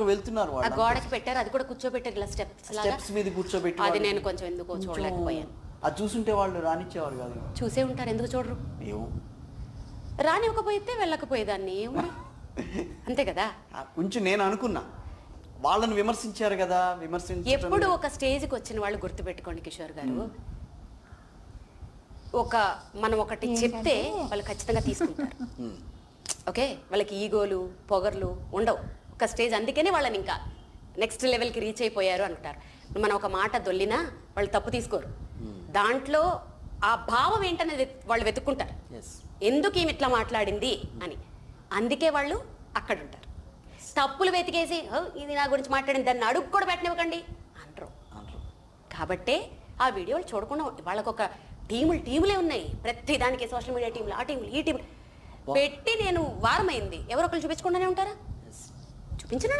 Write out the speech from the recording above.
వెళ్తున్నారు ఆ గోడకి పెట్టారు, అది కూడా కూర్చోబెట్టారు ఇలా స్టెప్స్ మీద కూర్చోబెట్టి. అది నేను కొంచెం ఎందుకో చూడలేకపోయాను. అది చూసుంటే వాళ్ళు రానిచ్చేవారు కాదు. చూసే ఉంటారు, ఎందుకు చూడరు? ఏమో, రానివ్వకపోతే వెళ్ళకపోయేదాన్ని, అంతే కదా. కొంచెం నేను అనుకున్నా వాళ్ళని విమర్శించారు కదా, ఎప్పుడు ఒక స్టేజ్కి వచ్చిన వాళ్ళు గుర్తుపెట్టుకోండి కిషోర్ గారు, మనం ఒకటి చెప్తే వాళ్ళు ఖచ్చితంగా తీసుకుంటారు. ఓకే, వాళ్ళకి ఈగోలు పొగర్లు ఉండవు ఒక స్టేజ్. అందుకనే వాళ్ళని ఇంకా నెక్స్ట్ లెవెల్కి రీచ్ అయిపోయారు అంటారు. మనం ఒక మాట దొల్లినా వాళ్ళు తప్పు తీసుకోరు, దాంట్లో ఆ భావం ఏంటనేది వాళ్ళు వెతుక్కుంటారు, ఎందుకు ఈమె ఇట్లా మాట్లాడింది అని. అందుకే వాళ్ళు అక్కడ ఉంటారు. తప్పులు వెతికేసి ఇది నా గురించి మాట్లాడింది దాన్ని అడుగు కూడా పెట్టనివ్వకండి అంటారు. కాబట్టే ఆ వీడియోలు చూడకుండా వాళ్ళకు ఒక టీములే ఉన్నాయి, ప్రతి దానికి సోషల్ మీడియా టీంలు, ఆ టీంలు, ఈ టీంలు పెట్టి నేను వారమైంది. ఎవరో ఒకరు చూపించకుండానే ఉంటారా? చూపించిన